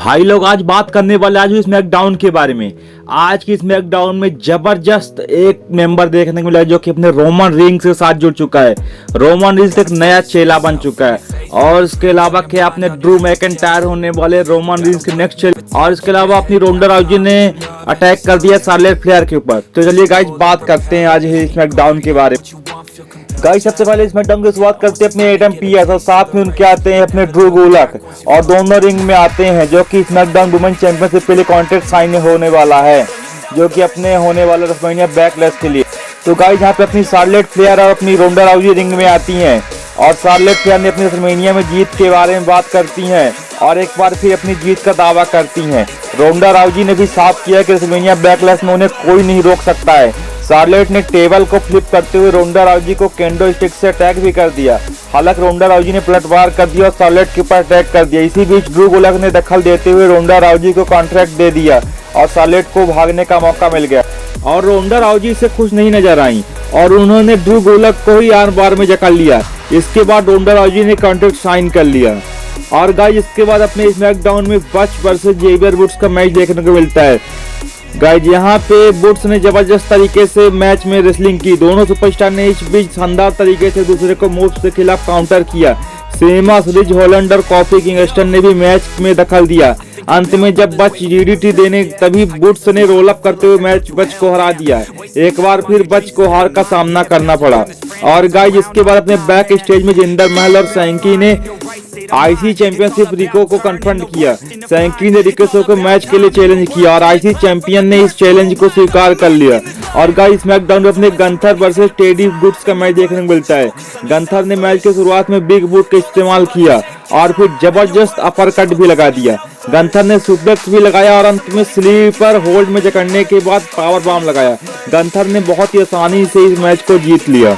भाई लोग आज बात करने वाले आज स्मैकडाउन के बारे में। आज की स्मैकडाउन में जबरदस्त एक मेंबर देखने को मिला जो कि अपने रोमन रिंग्स के साथ जुड़ चुका है। रोमन रिंग्स एक नया चेला बन चुका है और इसके अलावा क्या अपने ड्रू मैकिंटायर होने वाले रोमन रिंग्स के नेक्स्ट चेला। और इसके अलावा अपनी रोंडा राउजी ने अटैक कर दिया शार्लेट फ्लेयर के ऊपर। तो चलिए गाइस बात करते हैं आज स्मैकडाउन के बारे में। गाइस सबसे पहले स्मैकडाउन की शुरुआत करते हैं अपने एडम पीएस और साथ में उनके आते हैं अपने ड्रू गुलक और दोनों रिंग में आते हैं जो कि स्मैकडाउन वुमेन चैंपियनशिप के लिए कॉन्ट्रैक्ट साइन होने वाला है जो कि अपने होने वाले रेसलमेनिया बैकलैश के लिए। तो गाइस यहाँ पे अपनी शार्लेट फ्लेयर और अपनी रोंडा राउजी रिंग में आती हैं और शार्लेट फ्लेयर ने अपनी रेसलमेनिया में जीत के बारे में बात करती हैं और एक बार फिर अपनी जीत का दावा करती हैं। रोंडा राउजी ने भी साफ किया कि रेसलमेनिया बैकलैश में उन्हें कोई नहीं रोक सकता है। शार्लेट ने टेबल को फ्लिप करते हुए रोंडा राउजी को केंडो स्टिक से अटैक भी कर दिया। हालांकि रोंडा राउजी ने पलटवार कर दिया और शार्लेट के ऊपर अटैक कर दिया। इसी बीच ड्रू गुलक ने दखल देते हुए रोंडा राउजी को कॉन्ट्रैक्ट दे दिया और शार्लेट को भागने का मौका मिल गया और रोंडा राउजी से खुश नहीं नजर आई और उन्होंने ड्रू गुलक को ही आर्म बार में जकड़ लिया। इसके बाद रोंडा राउजी ने कॉन्ट्रैक्ट साइन कर लिया। और गाइस इसके बाद अपने स्मैकडाउन में बच वर्सेस जेवियर वुड्स का मैच देखने को मिलता है। गाइस यहाँ पे वुड्स ने जबरदस्त तरीके से मैच में रेसलिंग की। दोनों सुपरस्टार ने इस बीच शानदार तरीके से दूसरे को मूव्स के खिलाफ काउंटर किया। सेमास, रिज हॉलैंड और कॉफी किंगस्टन ने भी मैच में दखल दिया। अंत में जब बच डीडीटी देने तभी वुड्स ने रोल अप करते हुए मैच बच को हरा दिया। एक बार फिर बच को हार का सामना करना पड़ा। और गाइस इसके बाद अपने बैक स्टेज में जिंदर महल और सैंकी ने आईसी चैंपियनशिप रिको को कन्फ्रंट किया। सैंकी ने रिको को मैच के लिए चैलेंज किया और आईसी चैंपियन ने इस चैलेंज को स्वीकार कर लिया। और गाइस स्मैकडाउन में अपने गंथर वर्सेस टेडी वुड्स का मैच देखने को मिलता है। गंथर ने मैच की शुरुआत में बिग बूट का इस्तेमाल किया और फिर जबरदस्त अपर कट भी लगा दिया। गंथर ने सुप्लेक्स भी लगाया और अंत में स्लीपर होल्ड में जकड़ने के बाद पावर बॉम्ब लगाया। गंथर ने बहुत ही आसानी से इस मैच को जीत लिया।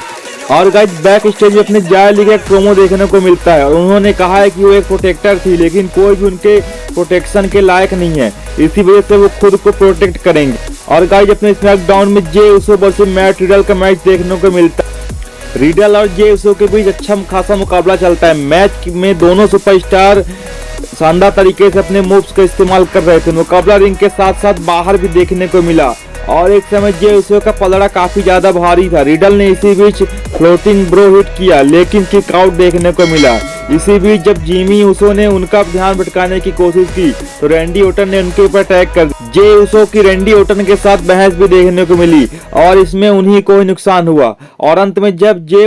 और गाइस बैक स्टेज में अपने जाय लीग एक प्रोमो देखने को मिलता है और उन्होंने कहा है कि वो एक प्रोटेक्टर थी लेकिन कोई भी उनके प्रोटेक्शन के लायक नहीं है, इसी वजह से वो खुद को प्रोटेक्ट करेंगे। और गाइस अपने स्मैकडाउन में जे उसो वर्सेस मैट रिडल का मैच देखने को मिलता है। रिडल और जे उसो के बीच अच्छा खासा मुकाबला चलता है। मैच में दोनों सुपरस्टार शानदार तरीके से अपने मूव्स का इस्तेमाल कर रहे थे। मुकाबला रिंग के साथ साथ बाहर भी देखने को मिला और एक समय जे उसो का पलड़ा काफी ज्यादा भारी था। रिडल ने इसी बीच फ्लोटिंग ब्रो हिट किया लेकिन किक आउट देखने को मिला। इसी बीच जब जिमी उसो ने उनका ध्यान भटकाने की कोशिश की तो रैंडी ओटन ने उनके ऊपर अटैक कर दिया। जे उसो की रैंडी ओटन के साथ बहस भी देखने को मिली और इसमें उन्हीं को ही नुकसान हुआ। और अंत में जब जे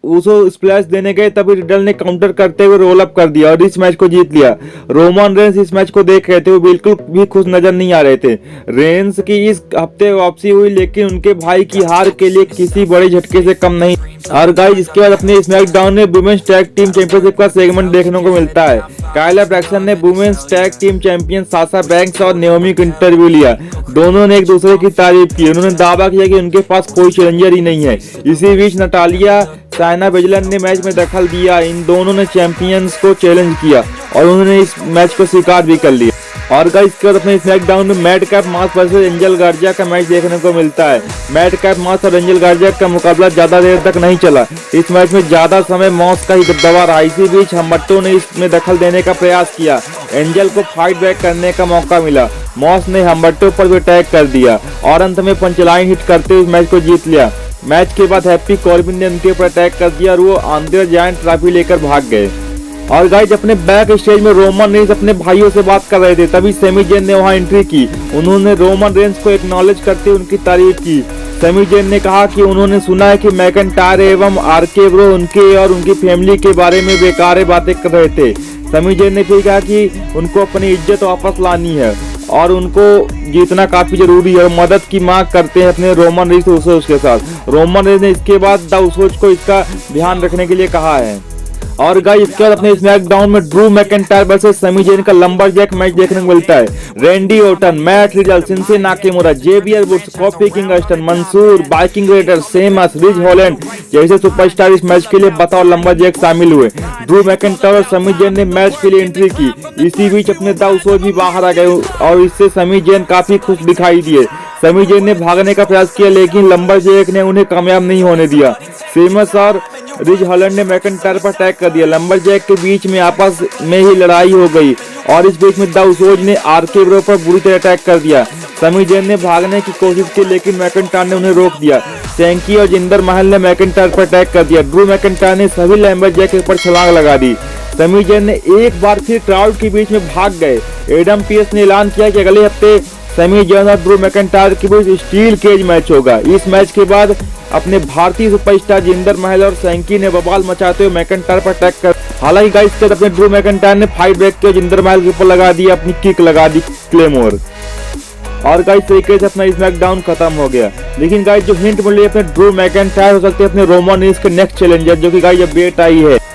उसो स्प्लैश देने गए तभी रिडल ने काउंटर करते हुए रोल अप कर दिया और इस मैच को जीत लिया। रोमन रेंस इस मैच को देख रहे थे, वो बिल्कुल भी खुश नजर नहीं आ रहे थे। रेंस की इस हफ्ते वापसी हुई लेकिन उनके भाई की हार के लिए किसी बड़े झटके से कम नहीं। और गाइस इसके बाद अपने स्मैकडाउन में वुमेन्स टैग टीम चैंपियनशिप का सेगमेंट देखने को मिलता है। काइला ब्रैक्सन ने women's tag team champion Sasha Banks और नेओमी को इंटरव्यू लिया। दोनों ने एक दूसरे की तारीफ की। उन्होंने दावा किया कि उनके पास कोई चैलेंजर ही नहीं है। इसी बीच नटालिया साइना बेजलन ने मैच में दखल दिया। इन दोनों ने चैंपियंस को चैलेंज किया और उन्होंने इस मैच को स्वीकार भी कर लिया। और गाइस इसके बाद अपने स्मैकडाउन में मैड कैप मास वर्सेस एंजल गार्जिया का मैच देखने को मिलता है। मैड कैप मास और एंजल गार्जिया का मुकाबला ज्यादा देर तक नहीं चला। इस मैच में ज्यादा समय मॉस का ही दबदबा रहा। इसी बीच हम्बर्टो ने इसमें दखल देने का प्रयास किया। एंजल को फाइट बैक करने का मौका मिला। मॉस ने हम्बर्टो पर भी अटैक कर दिया और अंत में पंचलाइन हिट करते हुए मैच को जीत लिया। मैच के बाद हैप्पी कॉर्बिन ने उनके ऊपर अटैक कर दिया और वो आंद्रे जायंट ट्रॉफी लेकर भाग गए। और गाइस अपने बैक स्टेज में रोमन रेंस अपने भाइयों से बात कर रहे थे तभी सैमी जेन ने वहां एंट्री की। उन्होंने रोमन रेंस को एक्नॉलेज करते हुए उनकी तारीफ की। सैमी जेन ने कहा कि उन्होंने सुना है कि मैकिंटायर एवं आरके ब्रो उनके और उनकी फैमिली के बारे में बेकार बातें कर रहे थे। सैमी जेन ने फिर कहा कि उनको अपनी इज्जत वापस लानी है और उनको जीतना काफी जरूरी है और मदद की मांग करते हैं अपने रोमन रेंस उसोस के साथ। रोमन रेंस ने इसके बाद द उसोस को इसका ध्यान रखने के लिए कहा है। और गाइस इसके बाद अपने स्मैकडाउन में Drew McIntyre versus Sami Zayn का लंबरजैक मैच देखने को मिलता है। Randy Orton, Matt Riddle, Shinsuke Nakamura, Xavier Woods, Kofi Kingston, Mansoor, Viking Raider, Sheamus, Ridge Holland जैसे सुपरस्टार इस मैच के लिए बतौर लंबरजैक शामिल हुए। ड्रू मैकिंटायर और सैमी जेन ने मैच के लिए एंट्री की। इसी बीच अपने द उसोस भी बाहर आ गए और इससे सैमी जेन काफी खुश दिखाई दिए। सैमी जेन ने भागने का प्रयास किया लेकिन लंबरजैक ने उन्हें कामयाब नहीं होने दिया। सेमस और रिज हॉलैंड ने मैकिंटायर पर अटैक कर दिया। लंबरजैक के बीच में आपस में ही लड़ाई हो गई और इस बीच में द उसोज ने आरके ब्रो पर बुरी तरह अटैक कर दिया। समी जैन ने भागने की कोशिश की लेकिन मैकिंटायर ने उन्हें रोक दिया। सैंकी और जिंदर महल ने मैकिंटायर पर अटैक कर दिया। ड्रू मैकिंटायर ने सभी लैम्बरजैक के ऊपर छलांग लगा दी। समी जैन ने एक बार फिर क्राउड के बीच में भाग गए। एडम पीस ने ऐलान किया कि अगले हफ्ते समी जैन और ड्रू मैकिंटायर के बीच स्टील केज मैच होगा। इस मैच के बाद अपने भारतीय सुपरस्टार जिंदर महल और सैंकी ने बवाल मचाते हुए मैकिंटायर पर अटैक कर, हालांकि गाइस के अपने ड्रू मैकिंटायर ने फाइट ब्रेक किया, जिंदर महल के ऊपर लगा दी अपनी किक लगा दी क्लेमोर, और गाइस तरीके से अपना स्मैकडाउन खत्म हो गया। लेकिन गाइस जो हिंट मिली अपने ड्रू मैकिंटायर हो सकते हैं अपने रोमन रींस के नेक्स्ट चैलेंजर, जो कि गाइस अपडेट आई है।